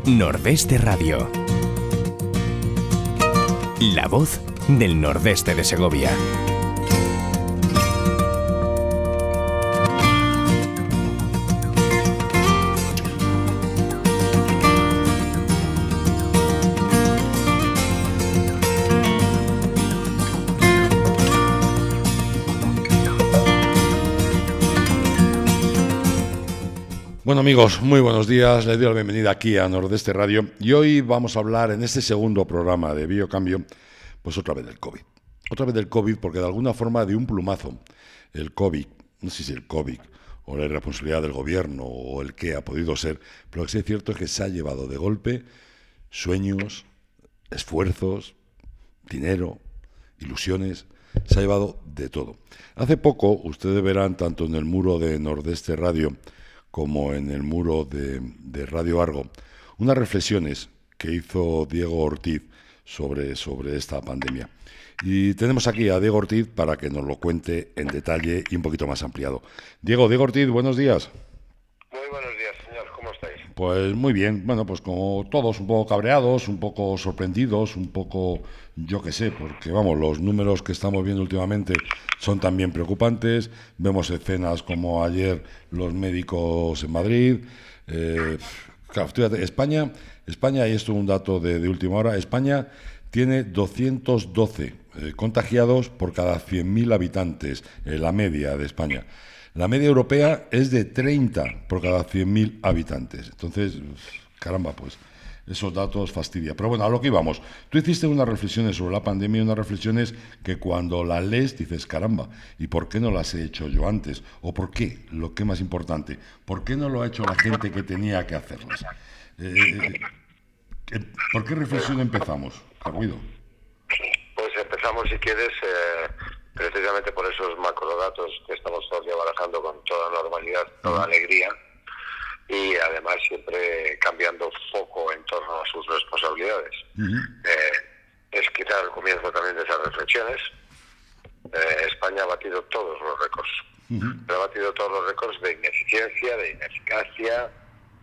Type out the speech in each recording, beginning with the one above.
Nordeste Radio. La voz del nordeste de Segovia. Bueno amigos, muy buenos días, les doy la bienvenida aquí a Nordeste Radio y hoy vamos a hablar en este segundo programa de Biocambio, pues otra vez del COVID. Otra vez del COVID porque de alguna forma de un plumazo el COVID, no sé si el COVID o la irresponsabilidad del gobierno o el que ha podido ser, pero lo que sí es cierto es que se ha llevado de golpe sueños, esfuerzos, dinero, ilusiones, se ha llevado de todo. Hace poco, ustedes verán tanto en el muro de Nordeste Radio como en el muro de Radio Argo, unas reflexiones que hizo Diego Ortiz sobre esta pandemia. Y tenemos aquí a Diego Ortiz para que nos lo cuente en detalle y un poquito más ampliado. Diego Ortiz, buenos días. Muy buenos días, señor. ¿Cómo estáis? Pues muy bien. Bueno, pues como todos, un poco cabreados, un poco sorprendidos, un poco, yo qué sé, porque vamos, los números que estamos viendo últimamente son también preocupantes. Vemos escenas como ayer los médicos en Madrid. Claro, fíjate, España, y esto es un dato de última hora, España tiene 212 contagiados por cada 100.000 habitantes, la media de España. La media europea es de 30 por cada 100.000 habitantes. Entonces, caramba, pues esos datos fastidia. Pero bueno, a lo que íbamos. Tú hiciste unas reflexiones sobre la pandemia, unas reflexiones que cuando las lees dices, caramba, ¿y por qué no las he hecho yo antes? ¿O por qué? Lo que es más importante, ¿por qué no lo ha hecho la gente que tenía que hacerlas? ¿Por qué reflexión empezamos, Carguido? Pues empezamos, si quieres, precisamente por esos macrodatos que estamos todos ya barajando con toda normalidad, toda alegría, y además siempre cambiando foco en torno a sus responsabilidades. Es quizá el comienzo también de esas reflexiones. España ha batido todos los récords. Pero ha batido todos los récords de ineficiencia, de ineficacia,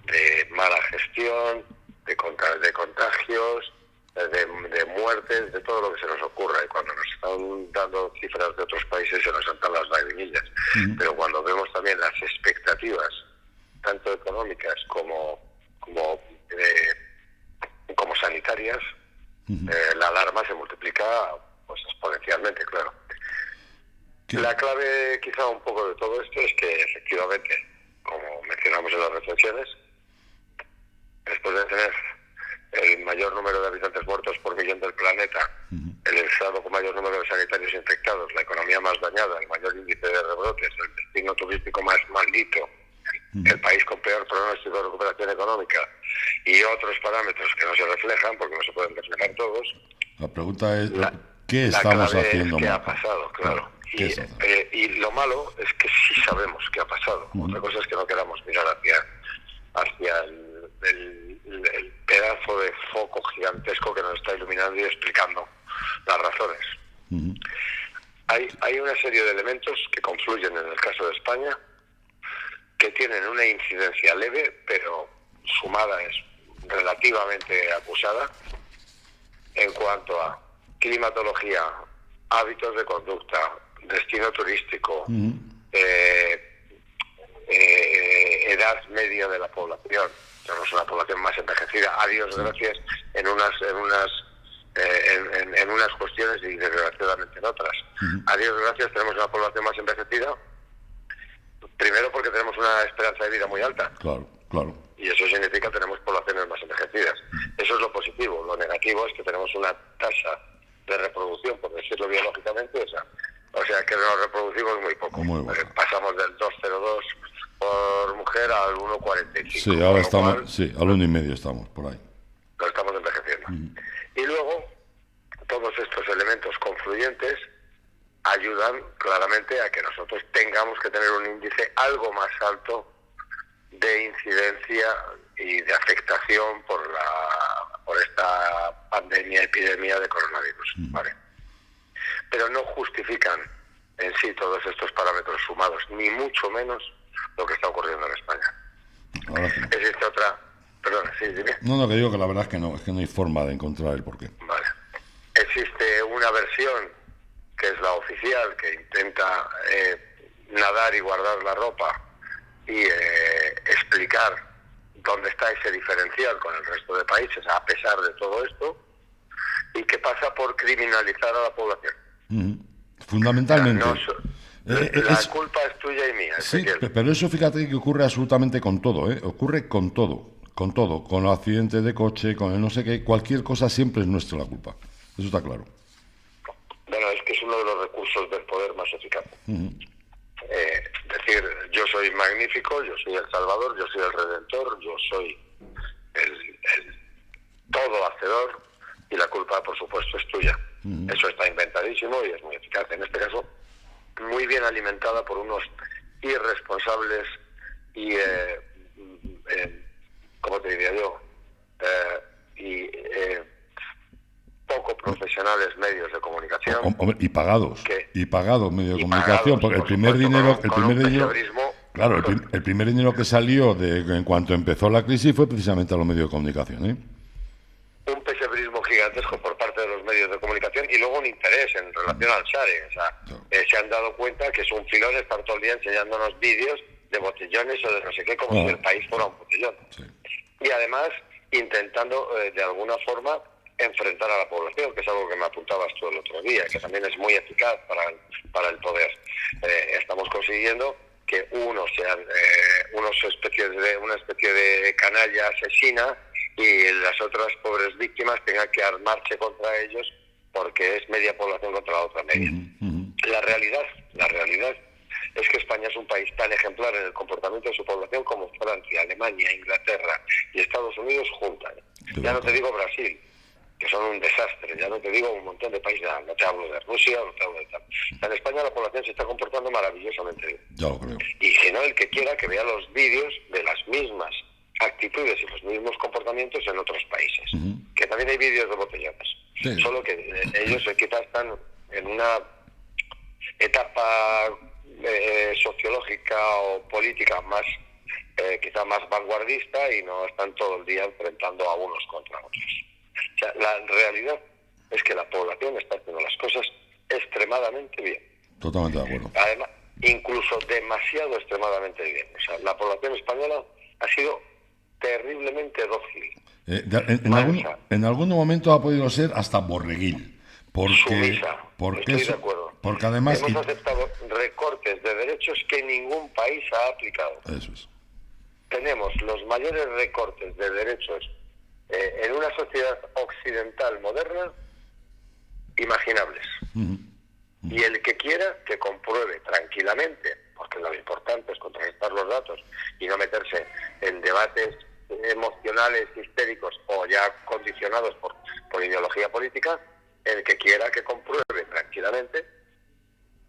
de mala gestión, de contagios, de muertes, de todo lo que se nos ocurra. Y cuando nos están dando cifras de otros países se nos saltan las lagrimillas. Pero cuando vemos también las expectativas, tanto económicas como sanitarias, la alarma se multiplica pues exponencialmente, claro. ¿Qué? La clave quizá un poco de todo esto es que efectivamente, como mencionamos en las reflexiones, después de tener el mayor número de habitantes muertos por millón del planeta, el estado con mayor número de sanitarios infectados, la economía más dañada, el mayor índice de rebrotes, el destino turístico más maldito, el país con peor pronóstico de recuperación económica y otros parámetros que no se reflejan, porque no se pueden reflejar todos. La pregunta es, ¿qué estamos haciendo mal? ¿Qué ha pasado? Claro. Y lo malo es que sí sabemos qué ha pasado. Otra cosa es que no queramos mirar hacia el pedazo de foco gigantesco que nos está iluminando y explicando las razones. Hay una serie de elementos que confluyen en el caso de España, que tienen una incidencia leve, pero sumada es relativamente acusada, en cuanto a climatología, hábitos de conducta, destino turístico, edad media de la población. Tenemos una población más envejecida, a Dios gracias, en unas cuestiones y desgraciadamente en otras. A Dios gracias tenemos una población más envejecida, primero porque tenemos una esperanza de vida muy alta. Claro. Y eso significa que tenemos poblaciones más envejecidas. Eso es lo positivo. Lo negativo es que tenemos una tasa de reproducción, por decirlo biológicamente, o sea que nos reproducimos muy poco. Pasamos del 2,02 por mujer al 1,45. Sí, ahora estamos, al 1,5 estamos, por ahí. Lo estamos envejeciendo. Y luego, todos estos elementos confluyentes ayudan claramente a que nosotros tengamos que tener un índice algo más alto de incidencia y de afectación por esta epidemia de coronavirus, ¿vale? Pero no justifican en sí todos estos parámetros sumados, ni mucho menos lo que está ocurriendo en España. Existe otra perdona, sí, dime. No, que digo que la verdad es que no hay forma de encontrar el porqué. Vale. Existe una versión, que es la oficial, que intenta nadar y guardar la ropa y explicar dónde está ese diferencial con el resto de países, a pesar de todo esto, y que pasa por criminalizar a la población. Fundamentalmente. O sea, la culpa es tuya y mía, Sí, Ezequiel. pero eso fíjate que ocurre absolutamente con todo, ¿eh? Ocurre con todo, con los accidentes de coche, con el no sé qué, cualquier cosa siempre es nuestra la culpa. Eso está claro. Bueno, es que es uno de los recursos del poder más eficaces. Decir, yo soy magnífico, yo soy el Salvador, yo soy el Redentor, yo soy el todo hacedor, y la culpa, por supuesto, es tuya. Eso está inventadísimo y es muy eficaz. En este caso, muy bien alimentada por unos irresponsables y, ¿cómo te diría yo? Poco profesionales medios de comunicación. Hombre, y pagados medios de Pagados, comunicación, porque el primer dinero, claro, el primer dinero que salió en cuanto empezó la crisis fue precisamente a los medios de comunicación, ¿eh? Un pesebrismo gigantesco por parte de los medios de comunicación y luego un interés en relación al share. O sea, se han dado cuenta que es un filón estar todo el día enseñándonos vídeos de botellones o de no sé qué, como si el país fuera un botellón. Sí. Y además intentando de alguna forma enfrentar a la población, que es algo que me apuntabas tú el otro día, que también es muy eficaz para el poder. Estamos consiguiendo que unos sean una especie de canalla asesina, y las otras pobres víctimas tengan que armarse contra ellos porque es media población contra la otra media. La realidad es que España es un país tan ejemplar en el comportamiento de su población como Francia, Alemania, Inglaterra y Estados Unidos juntan. Ya no te digo Brasil, que son un desastre, ya no te digo un montón de países, no te hablo de Rusia, no te hablo de tal. En España la población se está comportando maravillosamente bien. Ya lo creo. Y si no, el que quiera que vea los vídeos de las mismas actitudes y los mismos comportamientos en otros países, que también hay vídeos de botellones, solo que ellos quizás están en una etapa sociológica o política más quizá más vanguardista y no están todo el día enfrentando a unos contra otros. O sea, la realidad es que la población está haciendo las cosas extremadamente bien. Totalmente de acuerdo. Además, incluso demasiado extremadamente bien. O sea, la población española ha sido terriblemente dócil. En algún momento ha podido ser hasta borreguil. Sumisa. Estoy de acuerdo. Porque además hemos aceptado recortes de derechos que ningún país ha aplicado. Eso es. Tenemos los mayores recortes de derechos en una sociedad occidental moderna imaginables. Y el que quiera que compruebe tranquilamente, porque lo importante es contrarrestar los datos y no meterse en debates emocionales, histéricos o ya condicionados por ideología política, el que quiera que compruebe tranquilamente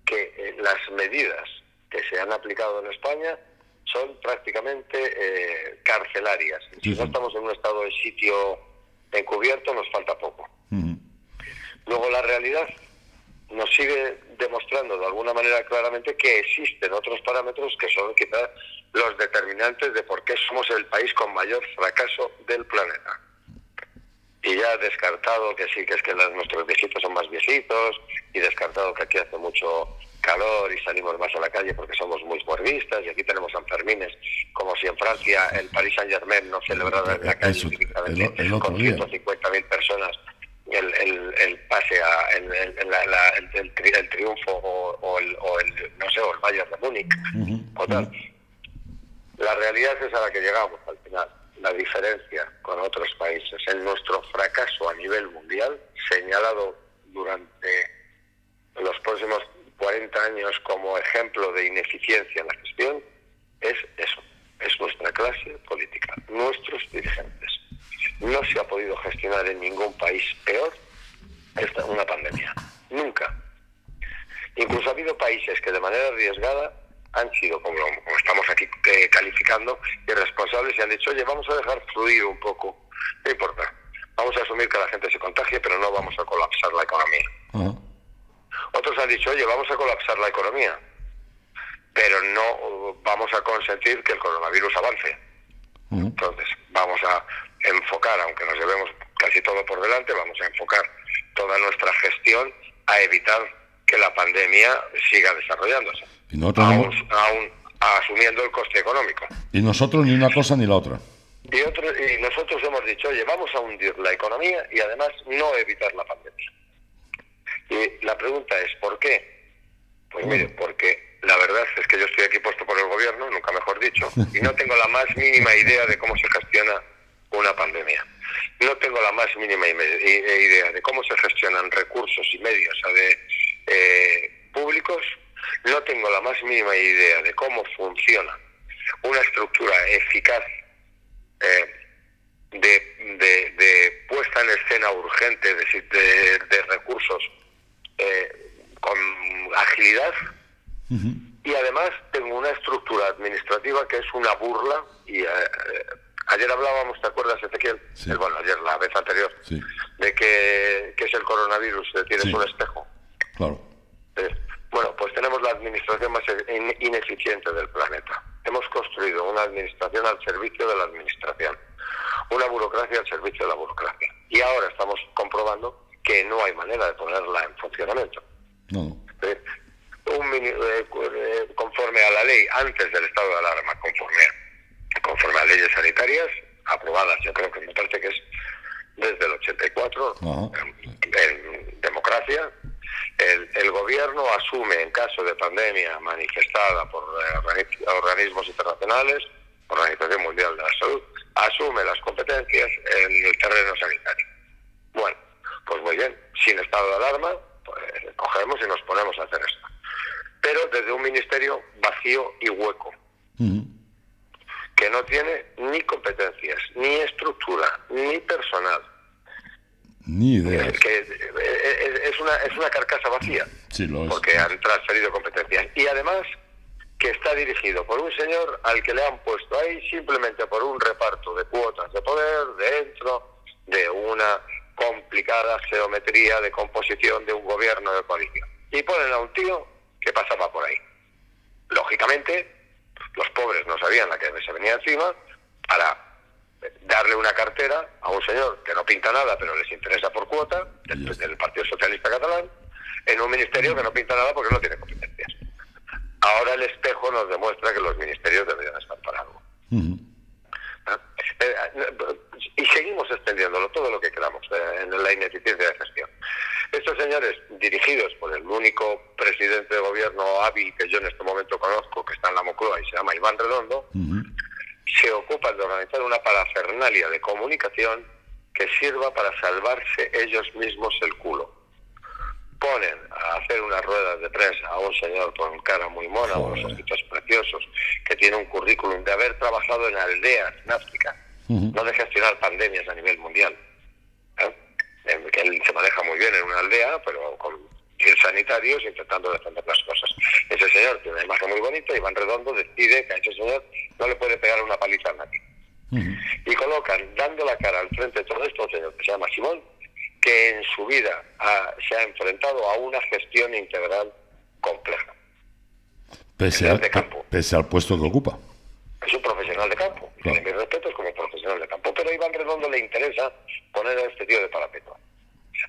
que las medidas que se han aplicado en España son prácticamente carcelarias. Si no estamos en un estado de sitio encubierto, nos falta poco. Luego la realidad nos sigue demostrando de alguna manera claramente que existen otros parámetros que son quizás los determinantes de por qué somos el país con mayor fracaso del planeta. Y ya descartado que sí, que es que nuestros viejitos son más viejitos, y descartado que aquí hace mucho calor y salimos más a la calle porque somos muy muervistas, y aquí tenemos Sanfermines, como si en Francia el Paris Saint-Germain no celebrara en la calle con 150.000 personas el pase a el triunfo o el Bayern de Múnich o tal. La realidad es a la que llegamos al final. La diferencia con otros países en nuestro fracaso a nivel mundial, señalado durante los próximos 40 años como ejemplo de ineficiencia en la gestión, es eso, es nuestra clase política, nuestros dirigentes. No se ha podido gestionar en ningún país peor una pandemia, nunca. Incluso ha habido países que de manera arriesgada han sido, como estamos aquí calificando, irresponsables y han dicho, oye, vamos a dejar fluir un poco, no importa, vamos a asumir que la gente se contagie, pero no vamos a colapsar la economía. Otros han dicho, oye, vamos a colapsar la economía, pero no vamos a consentir que el coronavirus avance. Entonces, vamos a enfocar, aunque nos llevemos casi todo por delante, vamos a enfocar toda nuestra gestión a evitar que la pandemia siga desarrollándose, Y nosotros, aún asumiendo el coste económico. y nosotros ni una cosa ni la otra. Y nosotros hemos dicho, oye, vamos a hundir la economía y además no evitar la pandemia. Y la pregunta es, ¿por qué? Pues mire, porque la verdad es que yo estoy aquí puesto por el gobierno, nunca mejor dicho, y no tengo la más mínima idea de cómo se gestiona una pandemia. No tengo la más mínima idea de cómo se gestionan recursos y medios públicos. No tengo la más mínima idea de cómo funciona una estructura eficaz de puesta en escena urgente de recursos con agilidad. Y además tengo una estructura administrativa que es una burla. Y ayer hablábamos, ¿te acuerdas, Ezequiel? Sí. Ayer, la vez anterior, Sí. de que es el coronavirus, tienes Sí. un espejo. Claro. Bueno, pues tenemos la administración más ineficiente del planeta. Hemos construido una administración al servicio de la administración, una burocracia al servicio de la burocracia. Y ahora estamos comprobando que no hay manera de ponerla en funcionamiento. No. Conforme a la ley, antes del estado de alarma, conforme a leyes sanitarias aprobadas, yo creo que me parece que es desde el 84, en democracia, el gobierno asume, en caso de pandemia manifestada por organismos internacionales, Organización Mundial de la Salud, asume las competencias en el terreno sanitario. Bueno, pues muy bien, sin estado de alarma, pues cogemos y nos ponemos a hacer esto. Pero desde un ministerio vacío y hueco, que no tiene ni competencias, ni estructura, ni personal. Ni idea. Que es una carcasa vacía, Sí, lo es. porque han transferido competencias. Y además que está dirigido por un señor al que le han puesto ahí simplemente por un reparto de cuotas de poder dentro de una complicada geometría de composición de un gobierno de coalición. Y ponen a un tío que pasaba por ahí. Lógicamente, los pobres no sabían la que se venía encima para darle una cartera a un señor que no pinta nada, pero les interesa por cuota, del Partido Socialista Catalán, en un ministerio que no pinta nada porque no tiene competencias. Ahora el espejo nos demuestra que los ministerios deberían estar para algo. Y seguimos extendiéndolo todo lo que queramos en la ineficiencia de gestión. Estos señores, dirigidos por el único presidente de gobierno hábil que yo en este momento conozco, que está en la Moncloa y se llama Iván Redondo, se ocupan de organizar una parafernalia de comunicación que sirva para salvarse ellos mismos el culo. Ponen a hacer unas ruedas de prensa a un señor con cara muy mona, unos ojitos preciosos, que tiene un currículum de haber trabajado en aldeas en África, no de gestionar pandemias a nivel mundial. Que él se maneja muy bien en una aldea, pero con 10 sanitarios intentando defender las cosas. Ese señor tiene una imagen muy bonita y Iván Redondo decide que a ese señor no le puede pegar una paliza a nadie. Y colocan, dando la cara al frente de todo esto, un señor que se llama Simón, que en su vida se ha enfrentado a una gestión integral compleja. Pese al puesto que ocupa. Es un profesional de campo, y tiene mis respetos como profesional de campo, pero a Iván Redondo le interesa poner a este tío de parapeto.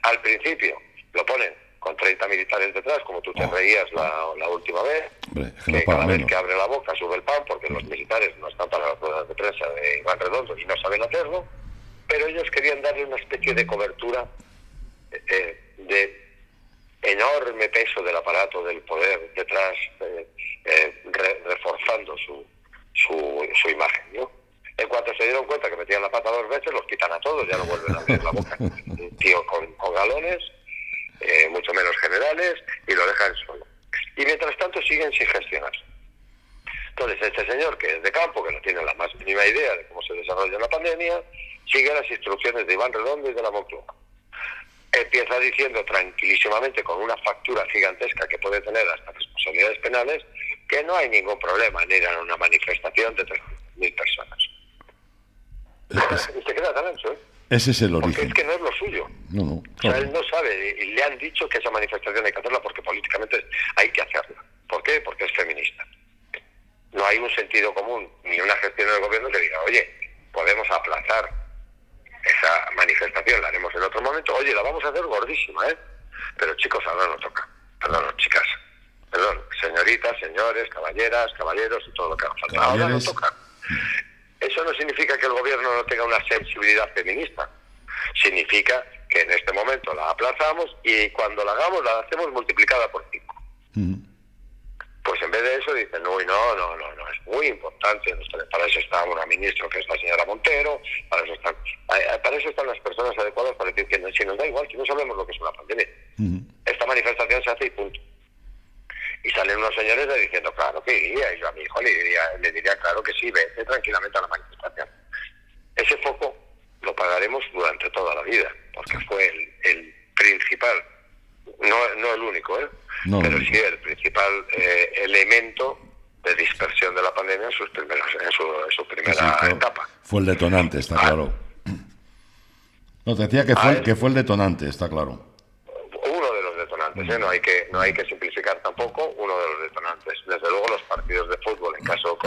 Al principio lo ponen con 30 militares detrás, como tú te reías la última vez, Hombre, que cada vez que abre la boca sube el pan, porque los militares no están para las ruedas de prensa de Iván Redondo y no saben hacerlo, pero ellos querían darle una especie de cobertura de enorme peso del aparato del poder detrás, reforzando su imagen, ¿no? En cuanto se dieron cuenta que metían la pata 2 veces, los quitan a todos, ya no vuelven a abrir la boca. Un tío con galones, mucho menos generales, y lo dejan solo. Y mientras tanto siguen sin gestionar. Entonces este señor, que es de campo, que no tiene la más mínima idea de cómo se desarrolla la pandemia, sigue las instrucciones de Iván Redondo y de la Moncloa. Empieza diciendo tranquilísimamente, con una factura gigantesca que puede tener hasta responsabilidades penales, que no hay ningún problema en ir a una manifestación de 300.000 personas. Y se queda tan ancho, Ese es el origen. Porque es que no es lo suyo. No, claro. O sea, él no sabe, y le han dicho que esa manifestación hay que hacerla porque políticamente hay que hacerla. ¿Por qué? Porque es feminista. No hay un sentido común ni una gestión del gobierno que diga, oye, podemos aplazar esa manifestación, la haremos en otro momento. Oye, la vamos a hacer gordísima, ¿eh? Pero chicos, ahora no toca. Perdón, chicas. Perdón, señoritas, señores, caballeras, caballeros y todo lo que haga falta. Ahora no toca. Eso no significa que el gobierno no tenga una sensibilidad feminista. Significa que en este momento la aplazamos y cuando la hagamos la hacemos multiplicada por 5. Pues en vez de eso dicen, uy, no, es muy importante. Para eso está una ministra que es la señora Montero, para eso están las personas adecuadas para decir que si nos da igual, si no sabemos lo que es una pandemia. Esta manifestación se hace y punto. Y salen unos señores diciendo, claro que iría, y yo a mi hijo le diría claro que sí, vete tranquilamente a la manifestación. Ese foco lo pagaremos durante toda la vida, porque fue el principal, no el único, pero sí el principal elemento de dispersión de la pandemia en su primera etapa. Fue el detonante, está claro. No, te decía que fue el detonante, está claro. Uno de los detonantes, no hay que simplificar tampoco, uno de los detonantes. Desde luego los partidos de fútbol, en el caso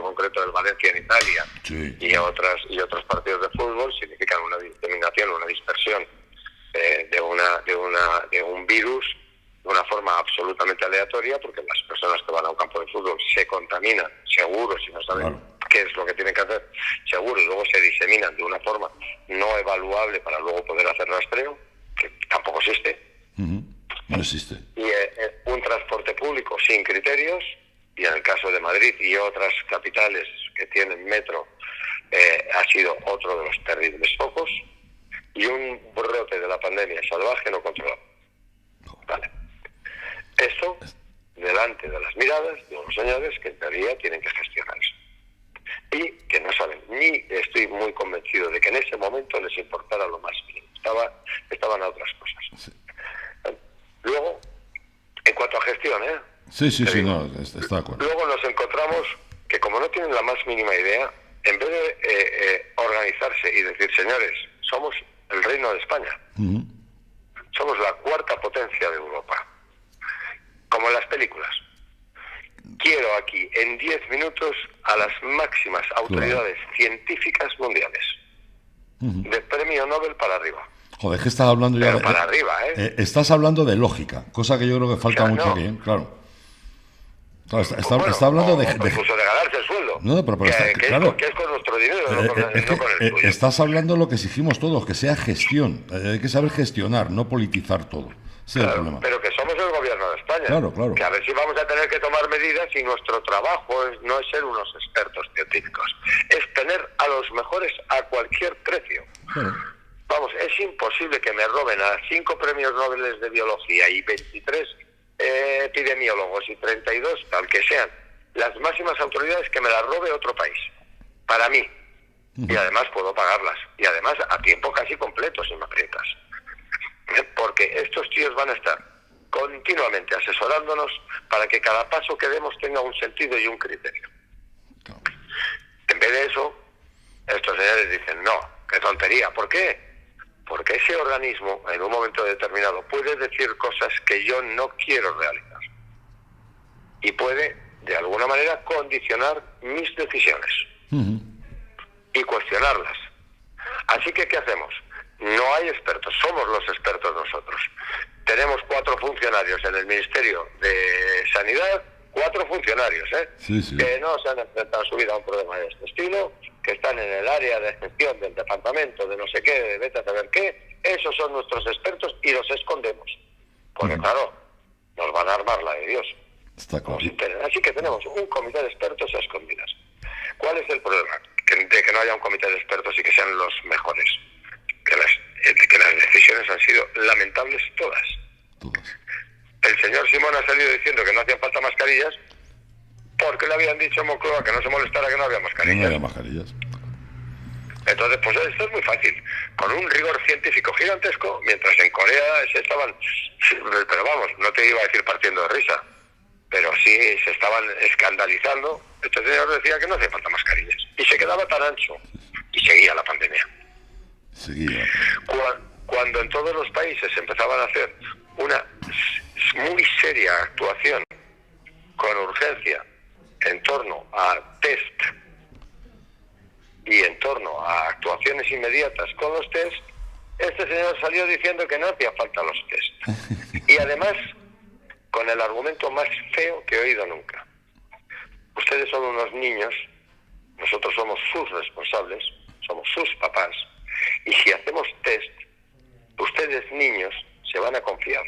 concreto del Valencia en Italia, y otros partidos de fútbol significan una diseminación, una dispersión de un virus de una forma absolutamente aleatoria, porque las personas que van a un campo de fútbol se contaminan, seguro, si no saben qué es lo que tienen que hacer, seguro, y luego se diseminan de una forma no evaluable para luego poder hacer rastreo, que tampoco existe. No existe. Y un transporte público sin criterios, y en el caso de Madrid y otras capitales que tienen metro, ha sido otro de los terribles focos, y un brote de la pandemia salvaje no controlado. Vale. Esto delante de las miradas de unos señores que en teoría tienen que gestionar eso. Y que no saben, ni estoy muy convencido de que en ese momento les importara lo más mínimo. Estaban a otras cosas. Sí. Luego, en cuanto a gestión, Sí, está de acuerdo. Luego nos encontramos que como no tienen la más mínima idea, en vez de organizarse y decir, señores, somos el Reino de España, somos la cuarta potencia de Europa, como en las películas. Quiero aquí en 10 minutos a las máximas autoridades científicas mundiales, de premio Nobel para arriba. Joder, es que estás hablando ya para arriba, estás hablando de lógica, cosa que yo creo que falta mucho aquí, claro. Está hablando de incluso de ganarse el sueldo. No, pero claro. Que es con nuestro dinero, no con el tuyo. Estás hablando de lo que exigimos todos, que sea gestión. Hay que saber gestionar, no politizar todo. Ese es el problema. Pero que somos el gobierno de España. Claro. Que a ver si vamos a tener que tomar medidas y nuestro trabajo no es ser unos expertos científicos. Es tener a los mejores a cualquier precio. Claro. Vamos, es imposible que me roben a 5 premios Nobel de biología y 23 epidemiólogos y 32, tal que sean, las máximas autoridades, que me las robe otro país, para mí. Y además puedo pagarlas. Y además a tiempo casi completo, si me aprietas. Porque estos tíos van a estar continuamente asesorándonos para que cada paso que demos tenga un sentido y un criterio. En vez de eso, estos señores dicen, no, qué tontería. ¿Por qué? Porque ese organismo, en un momento determinado, puede decir cosas que yo no quiero realizar. Y puede, de alguna manera, condicionar mis decisiones. Y cuestionarlas. Así que, ¿qué hacemos? No hay expertos, somos los expertos nosotros. Tenemos 4 funcionarios en el Ministerio de Sanidad, 4 funcionarios, que no se han enfrentado en su vida a un problema de este estilo, que están en el área de gestión del departamento de no sé qué, de vete a saber qué. Esos son nuestros expertos y los escondemos. Porque claro, nos van a armar la de Dios. Está claro. Así que tenemos un comité de expertos a escondidas. ¿Cuál es el problema? De que no haya un comité de expertos y que sean los mejores. Que las decisiones han sido lamentables todas. El señor Simón ha salido diciendo que no hacían falta mascarillas porque le habían dicho a Moncloa que no se molestara que no había mascarillas. No había mascarillas. Entonces, pues esto es muy fácil. Con un rigor científico gigantesco, mientras en Corea se estaban, pero vamos, no te iba a decir partiendo de risa, pero sí se estaban escandalizando. Este señor decía que no hacía falta mascarillas. Y se quedaba tan ancho. Y seguía la pandemia. Cuando en todos los países empezaban a hacer una muy seria actuación con urgencia en torno a test y en torno a actuaciones inmediatas con los test, este señor salió diciendo que no hacía falta los test. Y además, con el argumento más feo que he oído nunca. Ustedes son unos niños, nosotros somos sus responsables, somos sus papás, y si hacemos test, ustedes niños se van a confiar.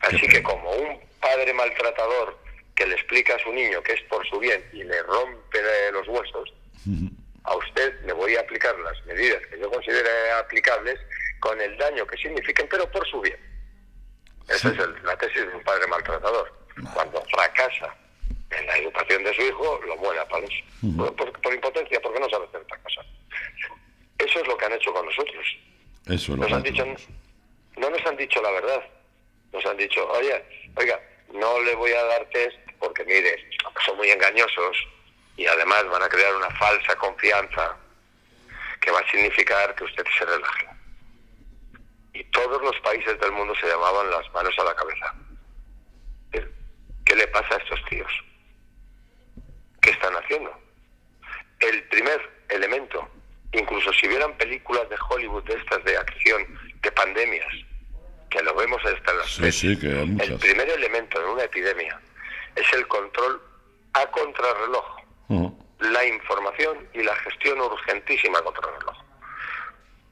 Así que como un padre maltratador que le explica a su niño que es por su bien y le rompe los huesos, a usted le voy a aplicar las medidas que yo considere aplicables con el daño que signifiquen, pero por su bien. Esa es la tesis de un padre maltratador. Cuando fracasa en la educación de su hijo, lo muere a palos. Por impotencia, porque no sabe hacer otra cosa. Eso es lo que han hecho con nosotros. Eso nos han dicho, no nos han dicho la verdad. Nos han dicho, oiga, no le voy a dar test porque, mire, son muy engañosos y además van a crear una falsa confianza que va a significar que usted se relaje. Y todos los países del mundo se llamaban las manos a la cabeza. ¿Qué le pasa a estos tíos? ¿Qué están haciendo? El primer elemento, incluso si vieran películas de Hollywood de estas de acción, de pandemias, que lo vemos hasta en las sí, que hay muchas. El primer elemento en una epidemia es el control a contrarreloj, la información y la gestión urgentísima a contrarreloj.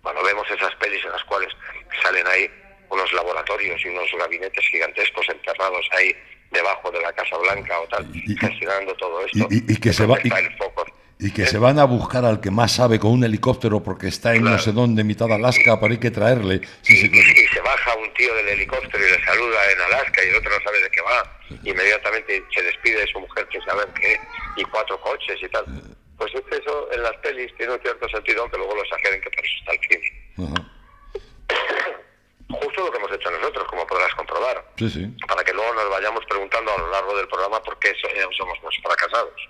Cuando vemos esas pelis en las cuales salen ahí unos laboratorios y unos gabinetes gigantescos enterrados ahí debajo de la Casa Blanca o tal, gestionando todo esto, y que se va está el foco. Y que se van a buscar al que más sabe con un helicóptero porque está en no sé dónde, mitad de Alaska, para hay que traerle. Sí, claro. Y se baja un tío del helicóptero y le saluda en Alaska y el otro no sabe de qué va. Inmediatamente se despide de su mujer sin saber qué, y 4 coches y tal. Pues es que eso en las pelis tiene un cierto sentido, aunque luego lo exageren, que por eso está el cine. Justo lo que hemos hecho nosotros, como podrás comprobar. Sí. Para que luego nos vayamos preguntando a lo largo del programa por qué somos los fracasados.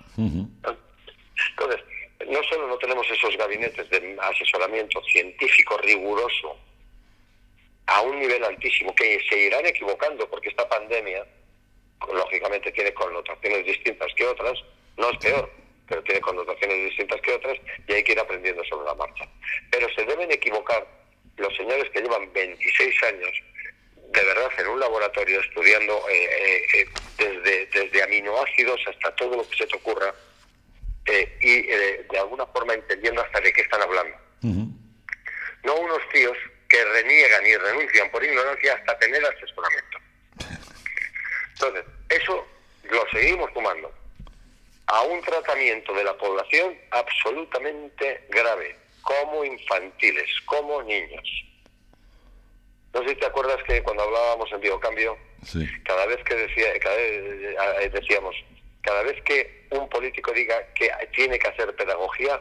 Entonces, no solo no tenemos esos gabinetes de asesoramiento científico riguroso a un nivel altísimo, que se irán equivocando porque esta pandemia, lógicamente, tiene connotaciones distintas que otras, no es peor, pero tiene connotaciones distintas que otras y hay que ir aprendiendo sobre la marcha. Pero se deben equivocar los señores que llevan 26 años de verdad en un laboratorio estudiando desde aminoácidos hasta todo lo que se te ocurra, y de alguna forma entendiendo hasta de qué están hablando. No unos tíos que reniegan y renuncian por ignorancia hasta tener asesoramiento. Entonces, eso lo seguimos sumando a un tratamiento de la población absolutamente grave, como infantiles, como niños. No sé si te acuerdas que cuando hablábamos en Biocambio, cada vez decíamos, cada vez que un político diga que tiene que hacer pedagogía,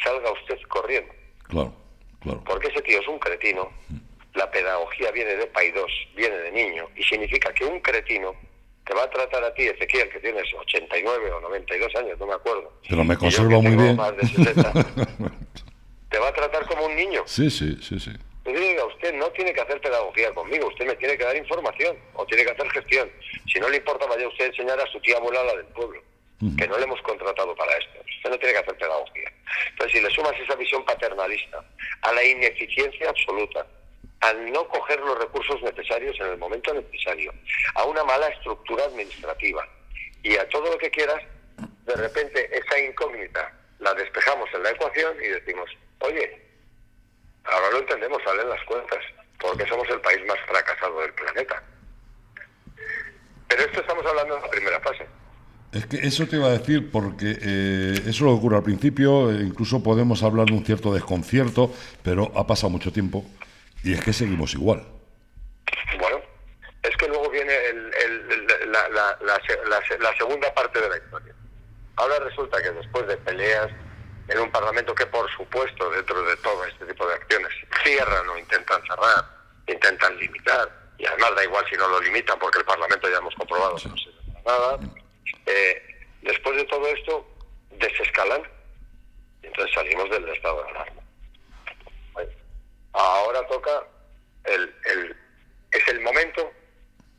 salga usted corriendo. Claro. Porque ese tío es un cretino. La pedagogía viene de paidós, viene de niño, y significa que un cretino te va a tratar a ti, Ezequiel, que tienes 89 o 92 años, no me acuerdo. Pero me conservo muy bien. Más de 60, te va a tratar como un niño. Sí. Y diga, usted no tiene que hacer pedagogía conmigo, usted me tiene que dar información o tiene que hacer gestión. Si no le importa, vaya usted a enseñar a su tía abuela, la del pueblo, que no le hemos contratado para esto. Usted no tiene que hacer pedagogía. Entonces, si le sumas esa visión paternalista a la ineficiencia absoluta, al no coger los recursos necesarios en el momento necesario, a una mala estructura administrativa y a todo lo que quieras, de repente esa incógnita la despejamos en la ecuación y decimos, oye, ahora lo entendemos, salen las cuentas, porque somos el país más fracasado del planeta. Pero esto estamos hablando de la primera fase. Es que eso te iba a decir, porque eso es lo que ocurre al principio, incluso podemos hablar de un cierto desconcierto, pero ha pasado mucho tiempo y es que seguimos igual. Bueno, es que luego viene la segunda parte de la historia. Ahora resulta que después de peleas en un Parlamento que, por supuesto, dentro de todo este tipo de acciones, cierran o intentan cerrar, intentan limitar, y además da igual si no lo limitan, porque el Parlamento ya hemos comprobado que no sirve para nada. Después de todo esto, desescalan, y entonces salimos del estado de alarma. Ahora toca es el momento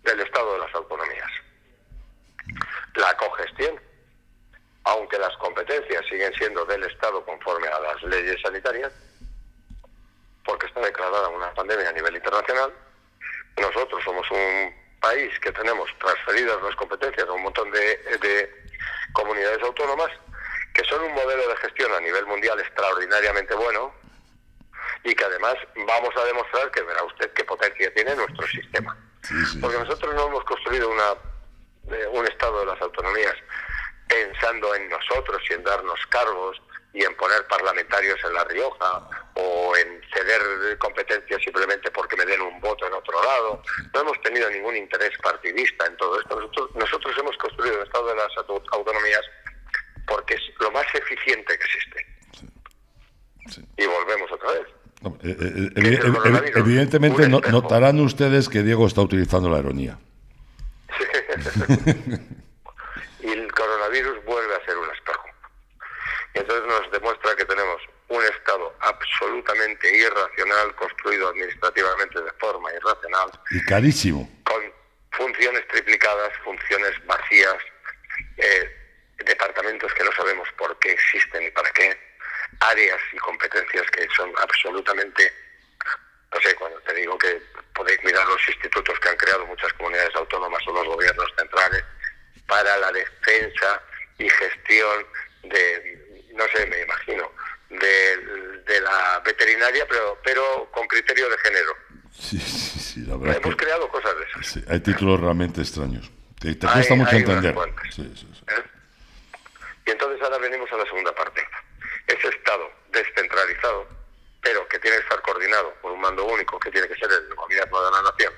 del estado de las autonomías. La cogestión. aunque las competencias siguen siendo del Estado conforme a las leyes sanitarias, porque está declarada una pandemia a nivel internacional. Nosotros somos un país que tenemos transferidas las competencias a un montón de comunidades autónomas que son un modelo de gestión a nivel mundial extraordinariamente bueno y que además vamos a demostrar que verá usted qué potencia tiene nuestro sistema. Porque nosotros no hemos construido un Estado de las autonomías pensando en nosotros y en darnos cargos y en poner parlamentarios en La Rioja o en ceder competencias simplemente porque me den un voto en otro lado. No hemos tenido ningún interés partidista en todo esto. Nosotros hemos construido el Estado de las autonomías porque es lo más eficiente que existe. Y volvemos otra vez. Evidentemente notarán ustedes que Diego está utilizando la ironía. Y el coronavirus vuelve a ser un espejo. Y entonces nos demuestra que tenemos un Estado absolutamente irracional, construido administrativamente de forma irracional. Y carísimo. Con funciones triplicadas, funciones vacías, departamentos que no sabemos por qué existen y para qué, áreas y competencias que son absolutamente... No sé, cuando te digo que podéis mirar los institutos que han creado muchas comunidades autónomas o los gobiernos centrales para la defensa y gestión de, no sé, me imagino, de la veterinaria, pero con criterio de género. Sí, la verdad. Hemos creado cosas de esas. Sí, hay títulos realmente extraños. Te cuesta mucho entender. Sí. Y entonces ahora venimos a la segunda parte. Ese Estado descentralizado, pero que tiene que estar coordinado por un mando único, que tiene que ser el gobierno de la nación,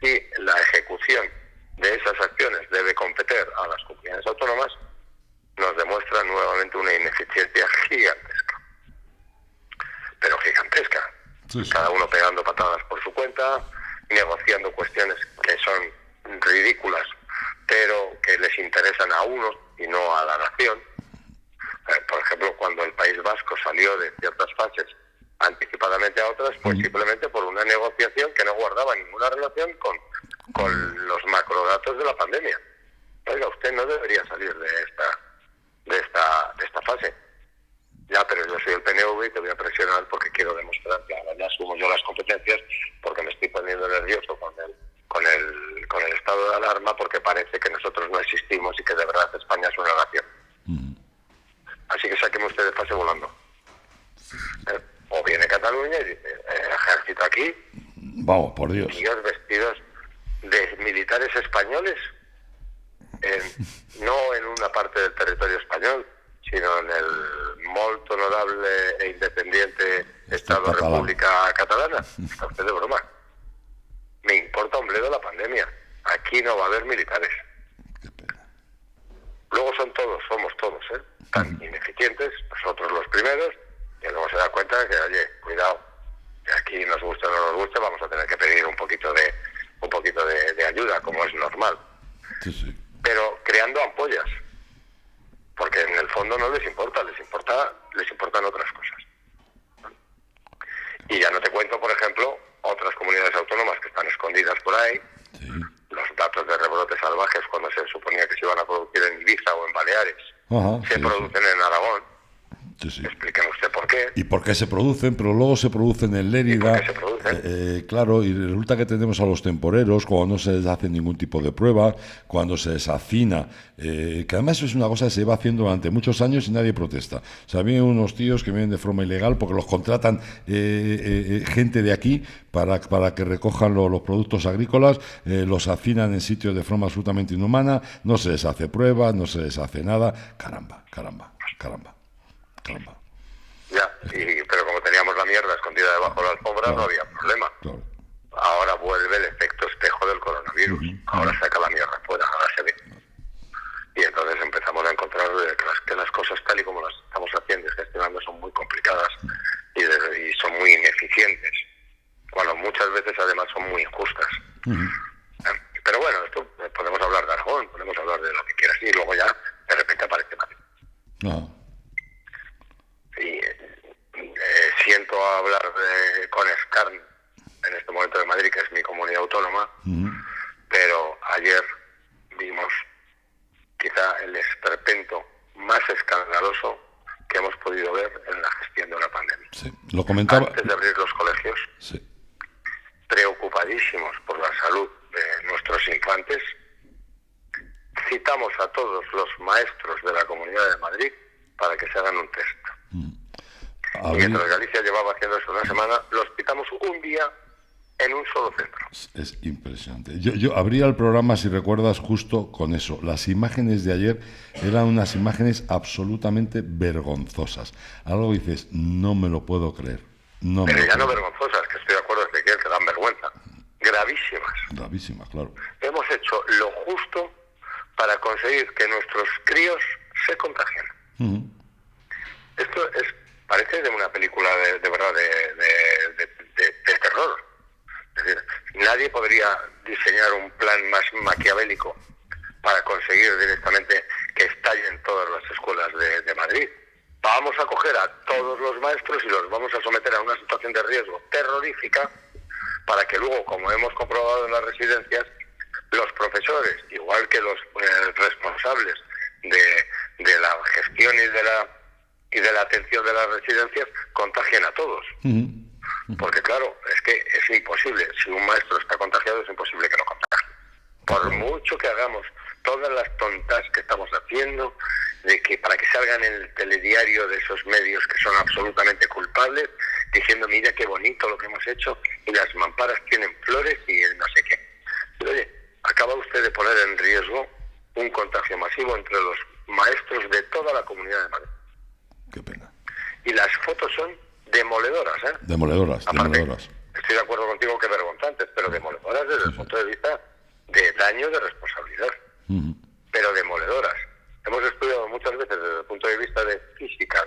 y la ejecución de esas acciones debe competir a las comunidades autónomas, nos demuestra nuevamente una ineficiencia gigantesca. Pero gigantesca. Sí. Cada uno pegando patadas por su cuenta, negociando cuestiones que son ridículas, pero que les interesan a unos y no a la nación. Por ejemplo, cuando el País Vasco salió de ciertas fases anticipadamente a otras, pues simplemente por una negociación que no guardaba ninguna relación con los macrodatos de la pandemia. Oiga, usted no debería salir de esta fase. Ya, pero yo soy el PNV y te voy a presionar porque quiero demostrar que ahora ya asumo yo las competencias, porque me estoy poniendo nervioso con el estado de alarma, porque parece que nosotros no existimos y que de verdad España es una nación. Así que sáqueme usted de fase volando. O viene Cataluña y dice, ejército aquí. Vamos, por Dios. Tíos vestidos de militares españoles, no en una parte del territorio español, sino en el molt honorable e independiente Estado República Catalana. Está usted de broma. Me importa un bledo la pandemia. Aquí no va a haber militares. Luego somos todos, tan ineficientes, nosotros los primeros, y luego se da cuenta que, oye, cuidado, que aquí nos guste o no nos guste, vamos a tener que pedir un poquito de ayuda, como es normal. Sí. Pero creando ampollas, porque en el fondo no les importan otras cosas. Y ya no te cuento, por ejemplo, otras comunidades autónomas que están escondidas por ahí. Sí. Los datos de rebrotes salvajes, cuando se suponía que se iban a producir en Ibiza o en Baleares, se producen en Aragón. Sí. Explíqueme usted por qué. ¿Y por qué se producen? Pero luego se producen en Lérida. Claro, y resulta que tenemos a los temporeros cuando no se les hace ningún tipo de prueba, cuando se desafina, que además es una cosa que se lleva haciendo durante muchos años y nadie protesta. O sea, vienen unos tíos que vienen de forma ilegal porque los contratan gente de aquí para que recojan los productos agrícolas, los afinan en sitios de forma absolutamente inhumana, no se les hace pruebas, no se les hace nada. Caramba. Ya, pero como teníamos la mierda escondida debajo de la alfombra, no había problema. Claro. Ahora vuelve el efecto espejo del coronavirus. Ahora saca la mierda fuera, ahora se ve. Y entonces empezamos a encontrar que las cosas tal y como las estamos haciendo y gestionando son muy complicadas y son muy ineficientes. Cuando muchas veces además son muy injustas. Pero bueno, esto podemos hablar de Aragón, podemos hablar de lo que quieras y luego ya de repente aparece Madrid. Y siento hablar con escarn en este momento de Madrid, que es mi comunidad autónoma, pero ayer vimos quizá el esperpento más escandaloso que hemos podido ver en la gestión de una pandemia. Sí, lo comentaba. Antes de abrir los colegios, Sí. preocupadísimos por la salud de nuestros infantes, citamos a todos los maestros de la Comunidad de Madrid para que se hagan un test. Y mientras Galicia llevaba haciendo eso una semana, los citamos un día en un solo centro. Es impresionante. Yo abría el programa, si recuerdas, justo con eso. Las imágenes de ayer eran unas imágenes absolutamente vergonzosas. Algo dices, no me lo puedo creer. Pero ya no vergonzosas, que estoy de acuerdo, Ezequiel, que dan vergüenza. Gravísimas. Gravísimas, claro. Hemos hecho lo justo para conseguir que nuestros críos se contagien. Esto parece de una película de verdad de terror. Es decir, nadie podría diseñar un plan más maquiavélico para conseguir directamente que estallen todas las escuelas de Madrid. Vamos a coger a todos los maestros y los vamos a someter a una situación de riesgo terrorífica para que luego, como hemos comprobado en las residencias, los profesores, igual que los responsables de la gestión y de la atención de las residencias, contagien a todos. Porque claro, es que es imposible. Si un maestro está contagiado, es imposible que lo contagie. Por mucho que hagamos todas las tontas que estamos haciendo, de que para que salgan en el telediario de esos medios que son absolutamente culpables, diciendo, mira qué bonito lo que hemos hecho, y las mamparas tienen flores y no sé qué. Pero oye, acaba usted de poner en riesgo un contagio masivo entre los maestros de toda la Comunidad de Madrid. Qué pena. Y las fotos son demoledoras, ¿eh? Demoledoras. Estoy de acuerdo contigo que vergonzantes, pero demoledoras desde el punto de vista de daño de responsabilidad. Pero demoledoras. Hemos estudiado muchas veces desde el punto de vista de física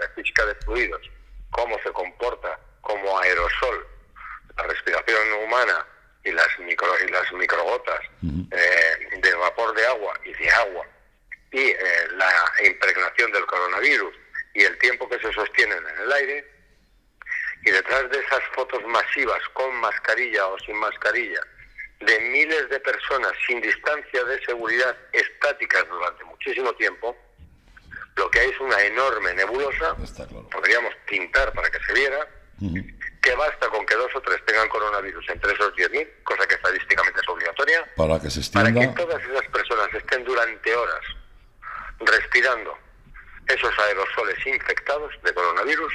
de fluidos, cómo se comporta como aerosol la respiración humana y las microgotas de vapor de agua y la impregnación del coronavirus y el tiempo que se sostienen en el aire. Y detrás de esas fotos masivas, con mascarilla o sin mascarilla, de miles de personas sin distancia de seguridad estáticas durante muchísimo tiempo, lo que hay es una enorme nebulosa. Está claro. Podríamos pintar para que se viera, que basta con que 2 o 3 tengan coronavirus entre esos 10.000, cosa que estadísticamente es obligatoria, para que se extienda, para que todas esas personas estén durante horas respirando esos aerosoles infectados de coronavirus,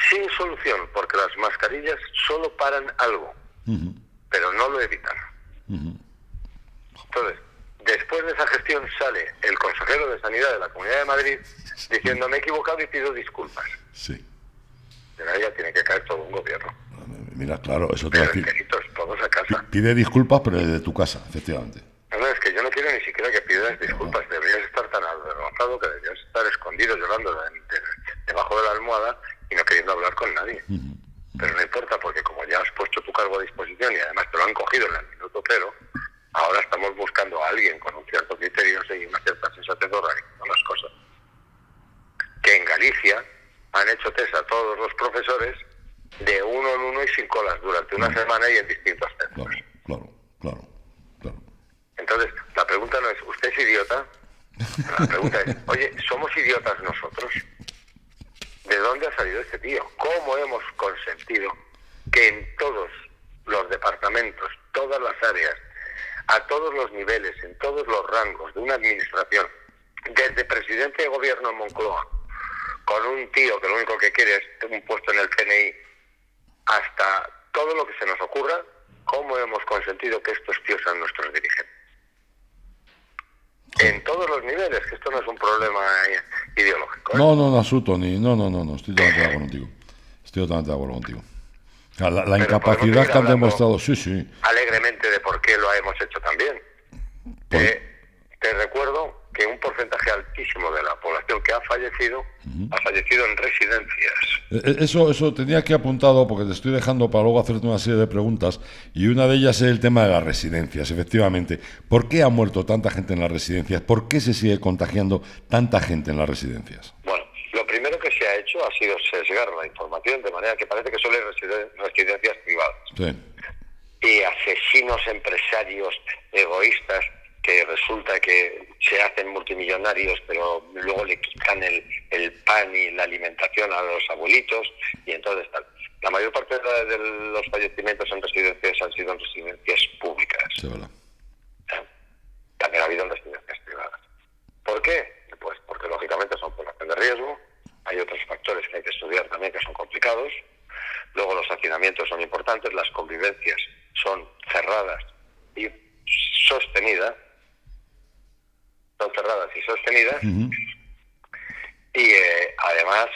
sin solución, porque las mascarillas solo paran algo, pero no lo evitan. Entonces, después de esa gestión sale el consejero de Sanidad de la Comunidad de Madrid diciendo, me he equivocado y pido disculpas. Sí. Pero ahí ya tiene que caer todo un gobierno. Mira, claro, eso te va a decir. Todos a casa. Pide disculpas, pero desde tu casa, efectivamente. No, es que yo no quiero ni siquiera que pidas disculpas. Deberías estar tan avergonzado que deberías estar escondido llorando debajo de la almohada y no queriendo hablar con nadie. Pero no importa, porque como ya has puesto tu cargo a disposición y además te lo han cogido en el minuto cero, ahora estamos buscando a alguien con un cierto criterio y una cierta sensatez organizando las cosas. Que en Galicia han hecho test a todos los profesores de uno en uno y sin colas durante una semana y en distintos centros. Claro. Entonces, la pregunta no es, ¿usted es idiota? La pregunta es, oye, ¿somos idiotas nosotros? ¿De dónde ha salido este tío? ¿Cómo hemos consentido que en todos los departamentos, todas las áreas, a todos los niveles, en todos los rangos de una administración, desde presidente de gobierno en Moncloa, con un tío que lo único que quiere es un puesto en el CNI, hasta todo lo que se nos ocurra, cómo hemos consentido que estos tíos sean nuestros dirigentes? En todos los niveles, que esto no es un problema ideológico. No, en absoluto, no, estoy totalmente de acuerdo contigo. La incapacidad que han demostrado, sí. Alegremente de por qué lo hemos hecho también. Te recuerdo que un porcentaje altísimo de la población que ha fallecido en residencias. Eso tenía que apuntado, porque te estoy dejando para luego hacerte una serie de preguntas, y una de ellas es el tema de las residencias, efectivamente. ¿Por qué ha muerto tanta gente en las residencias? ¿Por qué se sigue contagiando tanta gente en las residencias? Bueno, lo primero que se ha hecho ha sido sesgar la información de manera que parece que solo hay residencias privadas. Sí. Y asesinos empresarios egoístas que resulta que se hacen multimillonarios, pero luego le quitan el pan y la alimentación a los abuelitos, y entonces tal. La mayor parte de los fallecimientos en residencias han sido en residencias públicas. Sí, ¿verdad? También ha habido en residencias privadas. ¿Por qué? Pues porque lógicamente son población de riesgo, hay otros factores que hay que estudiar también que son complicados, luego los hacinamientos son importantes, las convivencias son cerradas y sostenidas, y además,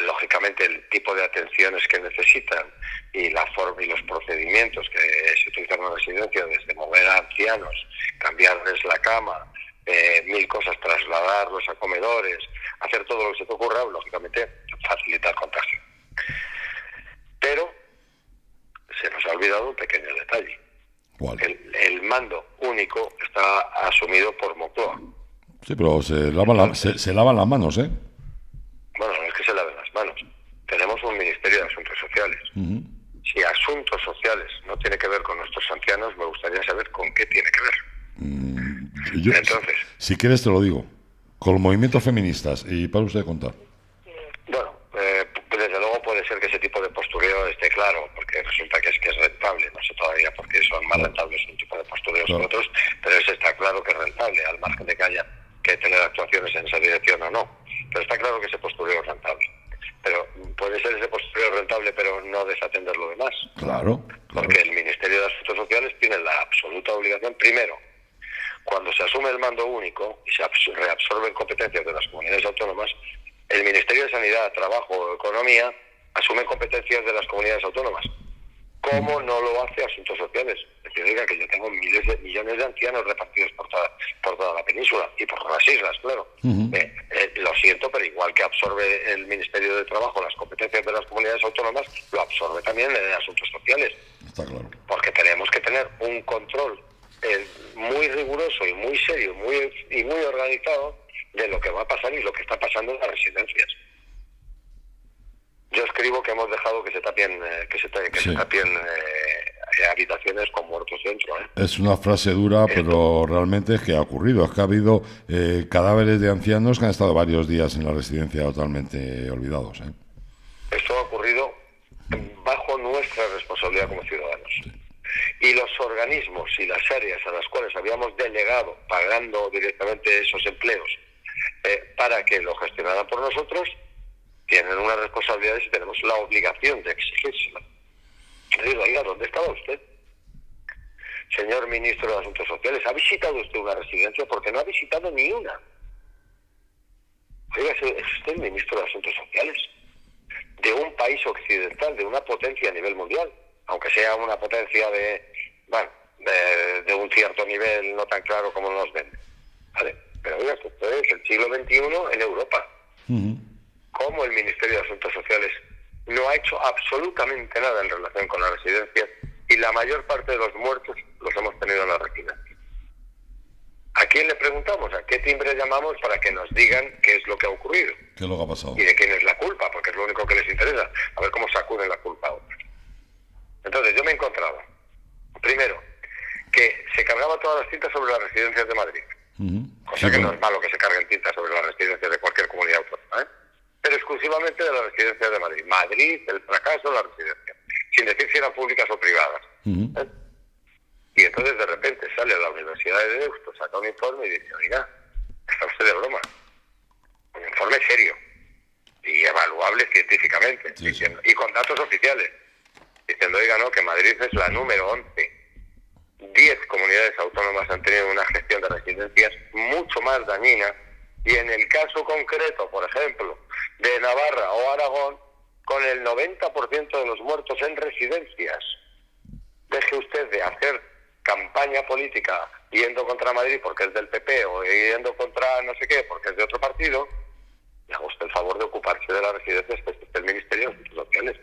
lógicamente, el tipo de atenciones que necesitan y la forma y los procedimientos que se utilizan en la residencia, desde mover a ancianos, cambiarles la cama, 1000 cosas, trasladarlos a comedores, hacer todo lo que se te ocurra, lógicamente facilita el contagio. Pero se nos ha olvidado un pequeño detalle. ¿Cuál? El mando único está asumido por Moncloa. Sí, pero se lavan las manos, ¿eh? Bueno, no es que se laven las manos. Tenemos un Ministerio de Asuntos Sociales. Si Asuntos Sociales no tiene que ver con nuestros ancianos, me gustaría saber con qué tiene que ver. Entonces, si quieres te lo digo. Con movimientos feministas. Y para usted contar. Bueno, desde luego puede ser que ese tipo de postureo esté claro, porque resulta que es rentable. No sé todavía por qué son más rentables un tipo de postureos que otros, pero ese está claro que es rentable, al margen de que haya que tener actuaciones en esa dirección o no. Pero está claro que ese postureo es rentable. Pero puede ser ese postureo rentable, pero no desatender lo demás. Claro. Porque el Ministerio de Asuntos Sociales tiene la absoluta obligación, primero, cuando se asume el mando único y se reabsorben competencias de las comunidades autónomas, el Ministerio de Sanidad, Trabajo o Economía asume competencias de las comunidades autónomas. ¿Cómo no lo hace Asuntos Sociales? Es decir, diga que yo tengo millones de ancianos repartidos por toda la península y por las islas, claro. Lo siento, pero igual que absorbe el Ministerio de Trabajo las competencias de las comunidades autónomas, lo absorbe también en Asuntos Sociales. Está claro. Porque tenemos que tener un control muy riguroso y muy serio y muy organizado de lo que va a pasar y lo que está pasando en las residencias. Yo escribo que hemos dejado que se tapien habitaciones con muertos dentro. Es una frase dura, pero realmente es que ha ocurrido. Es que ha habido cadáveres de ancianos que han estado varios días en la residencia totalmente olvidados. Esto ha ocurrido bajo nuestra responsabilidad como ciudadanos. Sí. Y los organismos y las áreas a las cuales habíamos delegado, pagando directamente esos empleos, para que lo gestionaran por nosotros, tienen unas responsabilidades y tenemos la obligación de exigírsela. Le digo, oiga, ¿dónde estaba usted? Señor Ministro de Asuntos Sociales, ¿ha visitado usted una residencia? Porque no ha visitado ni una. Oiga, ¿es usted el Ministro de Asuntos Sociales? De un país occidental, de una potencia a nivel mundial, aunque sea una potencia de un cierto nivel no tan claro como nos vende. ¿Vale? Pero oiga, esto es el siglo XXI en Europa. ¿Cómo el Ministerio de Asuntos Sociales no ha hecho absolutamente nada en relación con las residencias y la mayor parte de los muertos los hemos tenido en las residencias? ¿A quién le preguntamos? ¿A qué timbre llamamos para que nos digan qué es lo que ha ocurrido? ¿Qué es lo que ha pasado? Y de quién es la culpa, porque es lo único que les interesa, a ver cómo sacuden la culpa a otros. Entonces, yo me he encontrado, primero, que se cargaba todas las tintas sobre las residencias de Madrid. Cosa que no es malo que se carguen tintas sobre las residencias de cualquier comunidad autónoma, pero exclusivamente de las residencias de Madrid. Madrid, el fracaso de la residencia, sin decir si eran públicas o privadas. Y entonces de repente sale a la Universidad de Deusto, saca un informe y dice, oiga, está usted de broma. Un informe serio y evaluable científicamente, diciendo, y con datos oficiales, diciendo, oiga, no, que Madrid es la número 11. 10 comunidades autónomas han tenido una gestión de residencias mucho más dañina, y en el caso concreto, por ejemplo, de Navarra o Aragón, con el 90% de los muertos en residencias. Deje usted de hacer campaña política yendo contra Madrid porque es del PP o yendo contra no sé qué porque es de otro partido, y haga usted el favor de ocuparse de las residencias que es el Ministerio de Asuntos Sociales.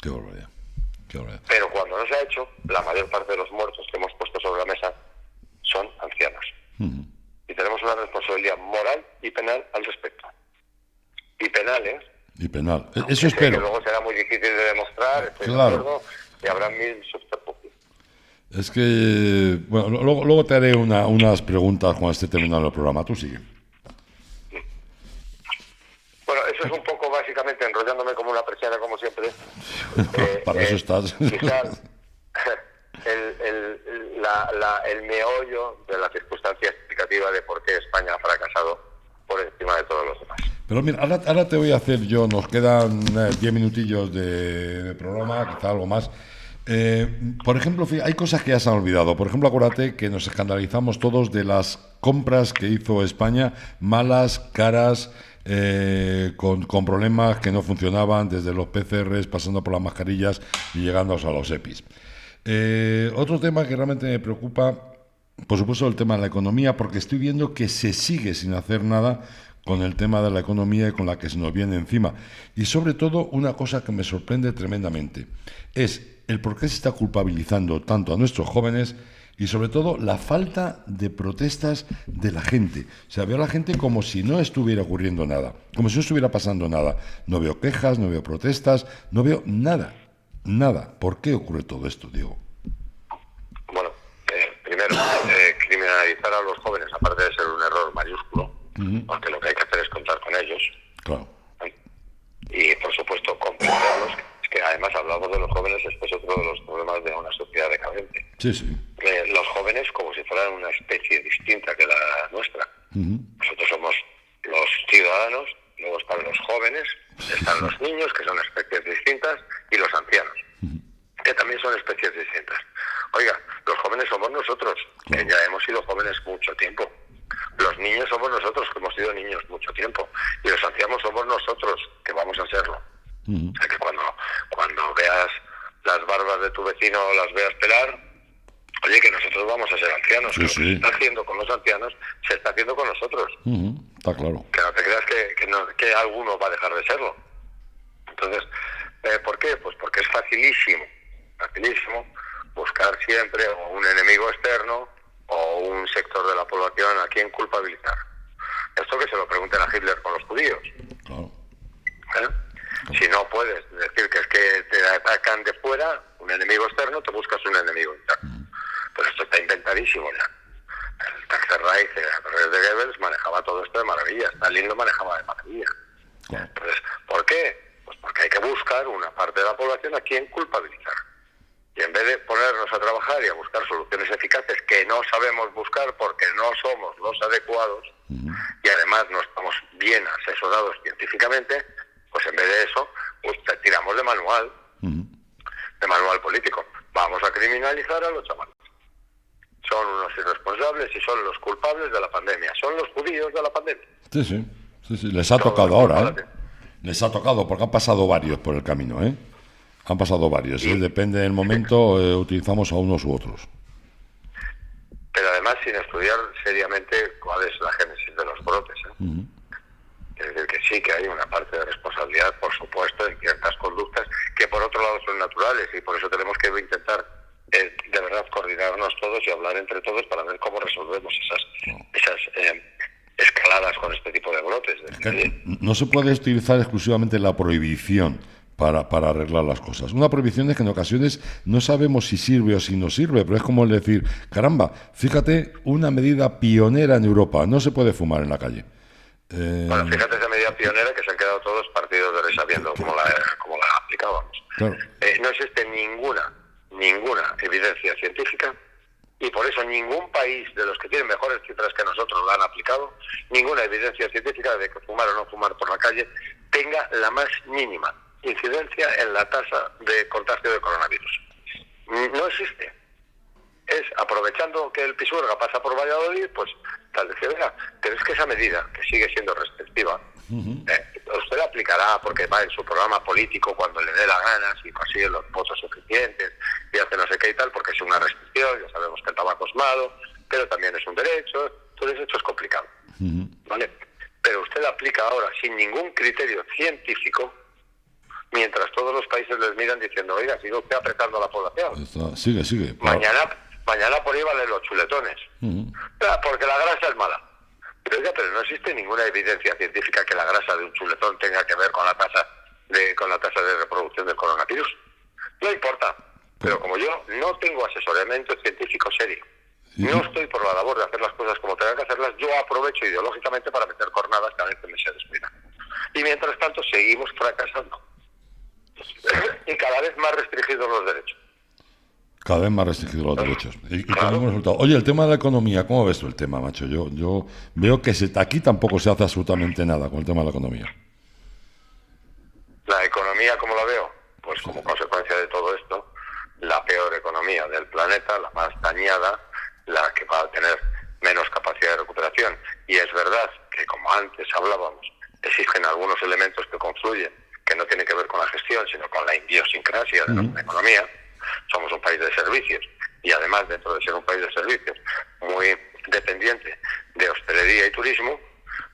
Qué barbaridad. Pero cuando no se ha hecho, la mayor parte de los muertos que hemos puesto sobre la mesa son ancianos. Y tenemos una responsabilidad moral y penal al respecto. Y penal, Y penal. Eso espero. Que luego será muy difícil de demostrar, estoy claro. de acuerdo, y habrá 1000 subterfugios. Es que, bueno, luego te haré unas preguntas cuando esté terminando el programa. Tú sigue. Bueno, eso es un poco básicamente enrollándome como una persiana, como siempre. Para eso estás. Quizás el meollo de la circunstancia explicativa de por qué España ha fracasado por encima de todos los demás. Pero mira, ahora te voy a hacer yo, nos quedan 10 minutillos de programa, quizá algo más. Por ejemplo, hay cosas que ya se han olvidado. Por ejemplo, acuérdate que nos escandalizamos todos de las compras que hizo España, malas, caras, con problemas que no funcionaban, desde los PCRs, pasando por las mascarillas y llegando a los EPIs. Otro tema que realmente me preocupa, por supuesto, el tema de la economía, porque estoy viendo que se sigue sin hacer nada con el tema de la economía y con la que se nos viene encima. Y sobre todo, una cosa que me sorprende tremendamente es el por qué se está culpabilizando tanto a nuestros jóvenes y sobre todo la falta de protestas de la gente. O sea, veo a la gente como si no estuviera ocurriendo nada, como si no estuviera pasando nada. No veo quejas, no veo protestas, no veo nada, nada. ¿Por qué ocurre todo esto, Diego? Bueno, primero, criminalizar a los jóvenes, aparte de ser un error mayúsculo, porque lo que hay que hacer es contar con ellos. Claro. Y, por supuesto, comprenderlos. Es que, además, hablamos de los jóvenes, este es otro de los problemas de una sociedad decadente. Sí, sí. Los jóvenes como si fueran una especie distinta que la nuestra. Nosotros somos los ciudadanos, luego están los jóvenes, están los niños, que son especies distintas, y los ancianos, que también son especies distintas. Oiga, los jóvenes somos nosotros, que ya hemos sido jóvenes mucho tiempo. Los niños somos nosotros, que hemos sido niños mucho tiempo. Y los ancianos somos nosotros, que vamos a serlo. O sea que cuando veas las barbas de tu vecino, las veas pelar, oye, que nosotros vamos a ser ancianos. Sí, que sí. Lo que se está haciendo con los ancianos, se está haciendo con nosotros. Está claro. Que no te creas que alguno va a dejar de serlo. Entonces, ¿por qué? Pues porque es facilísimo buscar siempre o un enemigo externo o un sector de la población a quien culpabilizar. Esto que se lo pregunten a Hitler con los judíos. Claro. Si no puedes decir que es que te atacan de fuera, un enemigo externo, te buscas un enemigo interno. Pero esto está inventadísimo ya. El Tercer Reich, a través de Goebbels, manejaba todo esto de maravilla. Stalin lo manejaba de maravilla. Claro. Entonces, ¿por qué? Pues porque hay que buscar una parte de la población a quien culpabilizar. Y en vez de ponernos a trabajar y a buscar soluciones eficaces que no sabemos buscar porque no somos los adecuados y además no estamos bien asesorados científicamente, pues en vez de eso, pues tiramos de manual político. Vamos a criminalizar a los chavales. Son unos irresponsables y son los culpables de la pandemia. Son los judíos de la pandemia. Sí, sí. Les ha tocado ahora, ¿eh? Les ha tocado, porque han pasado varios por el camino, ¿eh? Han pasado varios, ¿eh? Depende del momento, utilizamos a unos u otros. Pero además sin estudiar seriamente cuál es la génesis de los brotes, ¿eh? Es decir, que sí que hay una parte de responsabilidad, por supuesto, en ciertas conductas que por otro lado son naturales y por eso tenemos que intentar de verdad coordinarnos todos y hablar entre todos para ver cómo resolvemos esas escaladas con este tipo de brotes. No se puede utilizar exclusivamente la prohibición para arreglar las cosas. Una prohibición es que en ocasiones no sabemos si sirve o si no sirve, pero es como el decir, caramba, fíjate, una medida pionera en Europa, no se puede fumar en la calle. Bueno, fíjate esa medida pionera que se han quedado todos partidos de risa viendo cómo la aplicábamos. Claro. No existe ninguna evidencia científica y por eso ningún país de los que tienen mejores cifras que nosotros la han aplicado, ninguna evidencia científica de que fumar o no fumar por la calle tenga la más mínima incidencia en la tasa de contagio de coronavirus. No existe. Es aprovechando que el Pisuerga pasa por Valladolid, pues tal vez que venga. Pero es que esa medida, que sigue siendo restrictiva, usted la aplicará porque va en su programa político cuando le dé la gana, si consigue los votos suficientes y hace no sé qué y tal, porque es una restricción, ya sabemos que el tabaco es malo, pero también es un derecho, entonces esto es complicado. ¿Vale? Pero usted la aplica ahora sin ningún criterio científico, mientras todos los países les miran diciendo, oiga, sigue usted apretando a la población. Sigue. Mañana por ahí valen los chuletones. Porque la grasa es mala. Pero no existe ninguna evidencia científica que la grasa de un chuletón tenga que ver con la tasa de reproducción del coronavirus. No importa. Pero como yo no tengo asesoramiento científico serio, no estoy por la labor de hacer las cosas como tenga que hacerlas, yo aprovecho ideológicamente para meter cornadas cada vez que me se descuida. Y mientras tanto seguimos fracasando. Y cada vez más restringidos los derechos. Cada vez más restringidos los derechos. Y Claro. con ningún resultado. Oye, el tema de la economía, ¿cómo ves tú el tema, macho? Yo veo que aquí tampoco se hace absolutamente nada con el tema de la economía. La economía, ¿cómo la veo? Pues como consecuencia de todo esto, la peor economía del planeta, la más dañada, la que va a tener menos capacidad de recuperación. Y es verdad que, como antes hablábamos, existen algunos elementos que confluyen, que no tienen que ver con la gestión, sino con la idiosincrasia de nuestra economía. Somos un país de servicios y además, dentro de ser un país de servicios muy dependiente de hostelería y turismo,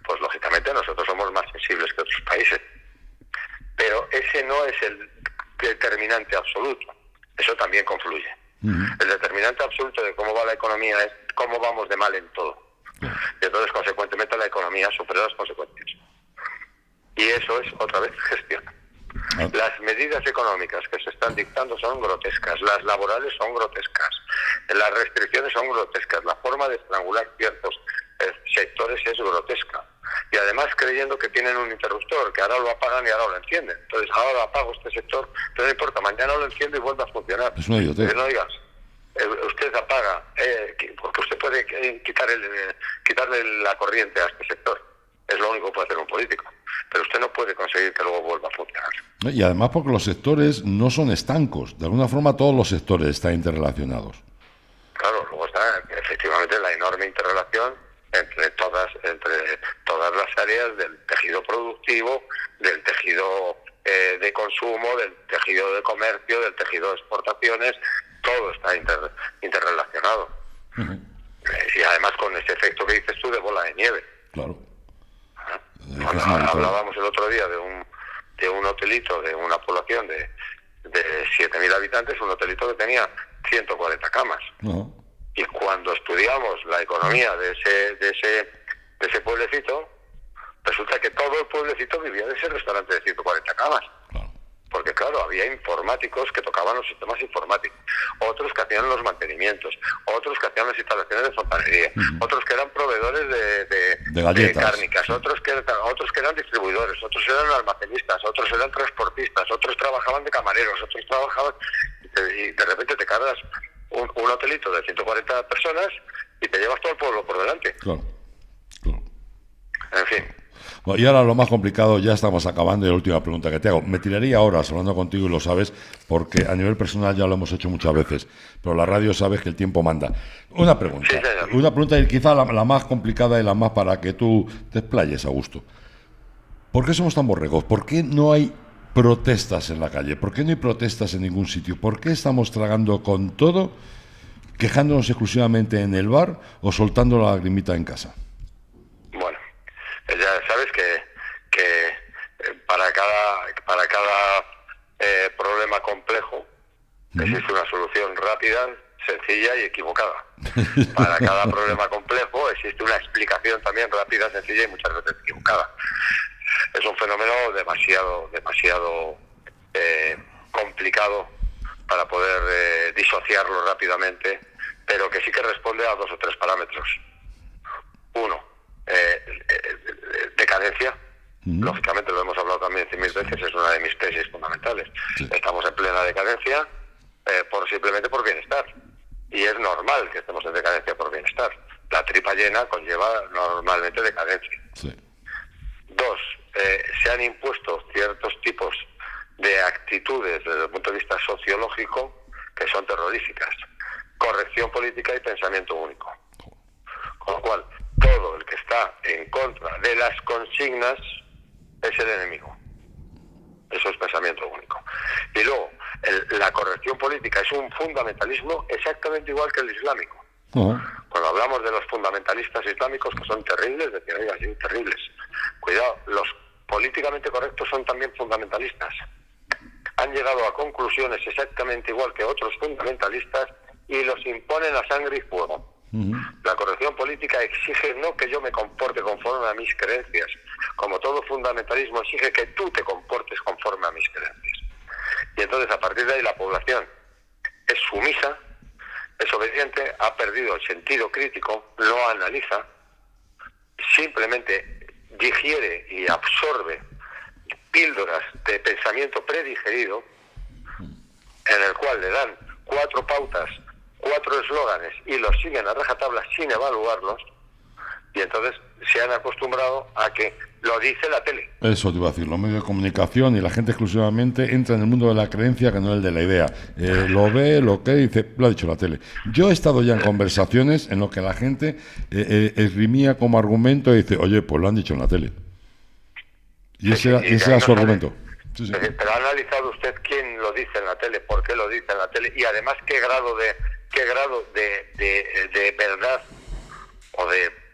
pues lógicamente nosotros somos más sensibles que otros países. Pero ese no es el determinante absoluto, eso también confluye. El determinante absoluto de cómo va la economía es cómo vamos de mal en todo. Y entonces, consecuentemente, la economía supera las consecuencias. Y eso es, otra vez, gestión. Las medidas económicas que se están dictando son grotescas, las laborales son grotescas, las restricciones son grotescas, la forma de estrangular ciertos sectores es grotesca. Y además creyendo que tienen un interruptor, que ahora lo apagan y ahora lo encienden. Entonces, ahora apago este sector, pero no importa, mañana lo enciendo y vuelve a funcionar. Es una idiotez. No digas, usted apaga, porque usted puede quitarle la corriente a este sector. Es lo único que puede hacer un político. Pero usted no puede conseguir que luego vuelva a funcionar. Y además porque los sectores no son estancos. De alguna forma todos los sectores están interrelacionados. Claro, luego está efectivamente la enorme interrelación entre todas las áreas del tejido productivo, del tejido de consumo, del tejido de comercio, del tejido de exportaciones. Todo está interrelacionado. Y además con ese efecto que dices tú de bola de nieve. Claro. Hablábamos el otro día de un hotelito de una población de 7.000 habitantes, un hotelito que tenía 140 camas. Y cuando estudiamos la economía de ese pueblecito, resulta que todo el pueblecito vivía de ese restaurante de 140 camas. Claro. Porque claro, había informáticos que tocaban los sistemas informáticos, otros que hacían los mantenimientos, otros que hacían las instalaciones de fontanería, otros que eran proveedores de galletas, cárnicas, otros que eran distribuidores, otros eran almacenistas, otros eran transportistas, otros trabajaban de camareros, otros trabajaban... Y de repente te cargas un hotelito de 140 personas y te llevas todo el pueblo por delante. Claro. En fin. Bueno, y ahora lo más complicado, ya estamos acabando, y la última pregunta que te hago. Me tiraría horas hablando contigo y lo sabes, porque a nivel personal ya lo hemos hecho muchas veces, pero la radio sabes que el tiempo manda. Una pregunta, y quizá la más complicada y la más para que tú te explayes a gusto. ¿Por qué somos tan borregos? ¿Por qué no hay protestas en la calle? ¿Por qué no hay protestas en ningún sitio? ¿Por qué estamos tragando con todo, quejándonos exclusivamente en el bar o soltando la lagrimita en casa? Bueno, ya sabes que para cada problema complejo existe una solución rápida, sencilla y equivocada. Para cada problema complejo existe una explicación también rápida, sencilla y muchas veces equivocada. Es un fenómeno demasiado complicado para poder disociarlo rápidamente, pero que sí que responde a 2 o 3 parámetros. Uno, decadencia. Lógicamente, lo hemos hablado también 100.000 veces, es una de mis tesis fundamentales. Sí. Estamos en plena decadencia simplemente por bienestar. Y es normal que estemos en decadencia por bienestar. La tripa llena conlleva normalmente decadencia. Sí. 2, se han impuesto ciertos tipos de actitudes desde el punto de vista sociológico que son terroríficas. Corrección política y pensamiento único. Con lo cual, todo el que está en contra de las consignas es el enemigo. Eso es pensamiento único. Y luego, la corrección política es un fundamentalismo exactamente igual que el islámico. Cuando hablamos de los fundamentalistas islámicos, que son terribles, decir, oiga, sí, terribles. Cuidado, los políticamente correctos son también fundamentalistas. Han llegado a conclusiones exactamente igual que otros fundamentalistas y los imponen a sangre y fuego. La corrección política exige no que yo me comporte conforme a mis creencias, como todo fundamentalismo exige que tú te comportes conforme a mis creencias. Y entonces, a partir de ahí, la población es sumisa, es obediente, ha perdido el sentido crítico, no analiza, simplemente digiere y absorbe píldoras de pensamiento predigerido, en el cual le dan 4 pautas, 4 eslóganes y los siguen a rajatabla sin evaluarlos, y entonces se han acostumbrado a que lo dice la tele. Eso te iba a decir, los medios de comunicación y la gente exclusivamente entra en el mundo de la creencia que no es el de la idea. Lo ve, lo cree y dice, lo ha dicho la tele. Yo he estado ya en conversaciones en lo que la gente esgrimía como argumento y dice, oye, pues lo han dicho en la tele. Y ese era su argumento. Sí, sí. Pero ha analizado usted quién lo dice en la tele, por qué lo dice en la tele, y además qué grado de verdad o de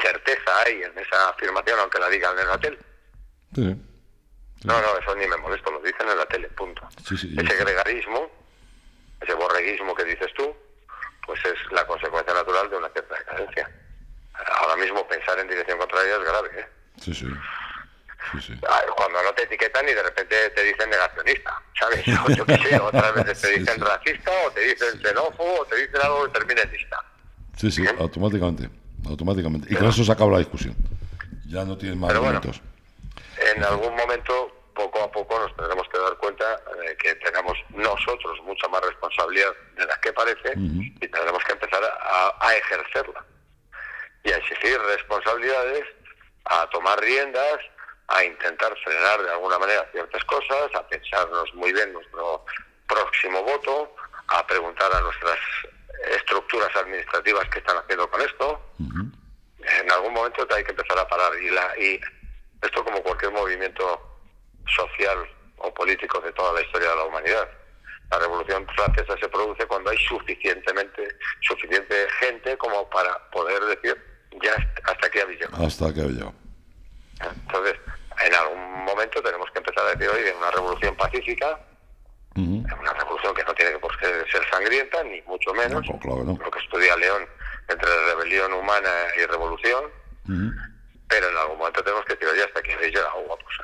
certeza hay en esa afirmación, aunque la digan en la tele. Sí, sí. No, eso ni me molesto, lo dicen en la tele, punto. Sí, ese gregarismo, ese borreguismo que dices tú, pues es la consecuencia natural de una cierta decadencia. Ahora mismo pensar en dirección contraria es grave, ¿eh? Sí. Cuando no te etiquetan y de repente te dicen negacionista, ¿sabes? O yo qué sé, otras veces te dicen racista, o te dicen xenófobo, o te dicen algo que termine en lista. Sí, automáticamente. Y con eso se acaba la discusión. Ya no tienes más argumentos. Bueno, en algún momento, poco a poco, nos tendremos que dar cuenta de que tenemos nosotros mucha más responsabilidad de la que parece, y tendremos que empezar a ejercerla. Y a exigir responsabilidades, a tomar riendas, a intentar frenar de alguna manera ciertas cosas, a pensarnos muy bien nuestro próximo voto, a preguntar a nuestras estructuras administrativas qué están haciendo con esto. En algún momento hay que empezar a parar, y esto, como cualquier movimiento social o político de toda la historia de la humanidad, la Revolución Francesa se produce cuando hay suficiente gente como para poder decir ya hasta aquí habéis llegado. Hasta aquí habéis llegado. Entonces, en algún momento tenemos que empezar a decir, oye, una revolución pacífica, una revolución que no tiene por qué ser sangrienta, ni mucho menos, no, claro, no. Lo que estudia León entre rebelión humana y revolución, pero en algún momento tenemos que decir, oye, hasta aquí habéis llegado, guapos.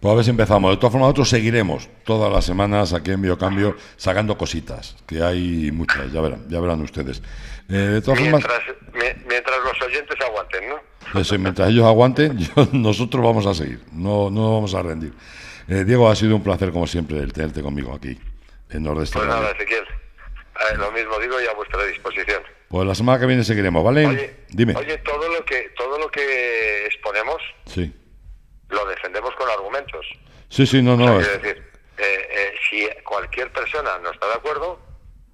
Pues a ver si empezamos. De todas formas, nosotros seguiremos todas las semanas aquí en Biocambio sacando cositas, que hay muchas, ya verán ustedes. De todas formas, mientras los oyentes aguanten, ¿no? Eso, mientras ellos aguanten, nosotros vamos a seguir, no vamos a rendir. Diego, ha sido un placer como siempre el tenerte conmigo aquí en Nordeste. Pues nada, Ezequiel, lo mismo digo y a vuestra disposición. Pues la semana que viene seguiremos, ¿vale? Dime. Oye, todo lo que exponemos, sí, lo defendemos con argumentos. Sí, no. O sea, quiero decir, si cualquier persona no está de acuerdo,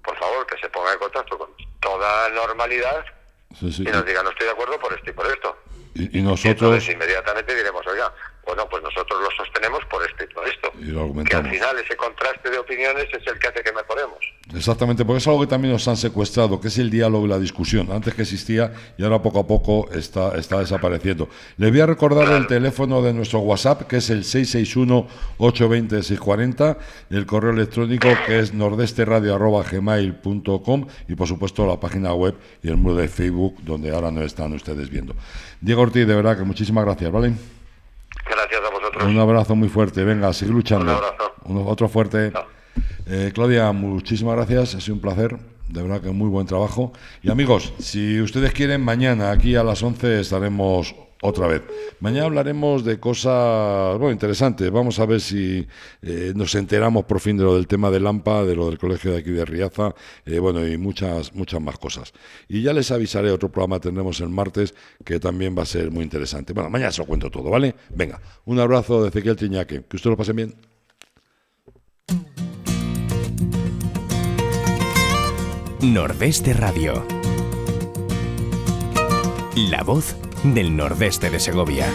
por favor, que se ponga en contacto con toda normalidad y nos diga, no estoy de acuerdo por esto y por esto. Y nosotros... Y entonces inmediatamente diremos, oiga, bueno, pues nosotros lo sostenemos por esto y por esto. Y lo argumentamos. Que al final ese contraste de opiniones es el que hace que mejoremos. Exactamente, porque es algo que también nos han secuestrado, que es el diálogo y la discusión. Antes que existía y ahora poco a poco está desapareciendo. Le voy a recordar el teléfono de nuestro WhatsApp, que es el 661-820-640, el correo electrónico, que es nordesteradio@gmail.com, y por supuesto la página web y el muro de Facebook, donde ahora nos están ustedes viendo. Diego Ortiz, de verdad que muchísimas gracias, ¿vale? Gracias a vosotros. Un abrazo muy fuerte, venga, sigue luchando. Un abrazo. Otro fuerte. Chao. Claudia, muchísimas gracias, ha sido un placer, de verdad que muy buen trabajo. Y amigos, si ustedes quieren, mañana aquí a las 11 estaremos otra vez. Mañana hablaremos de cosas interesantes. Vamos a ver si nos enteramos por fin de lo del tema de Lampa, de lo del colegio de aquí de Riaza, y muchas más cosas. Y ya les avisaré, otro programa tendremos el martes, que también va a ser muy interesante. Bueno, mañana se lo cuento todo, ¿vale? Venga, un abrazo de Ezequiel Triñaque, que ustedes lo pasen bien. Nordeste Radio. La voz del Nordeste de Segovia.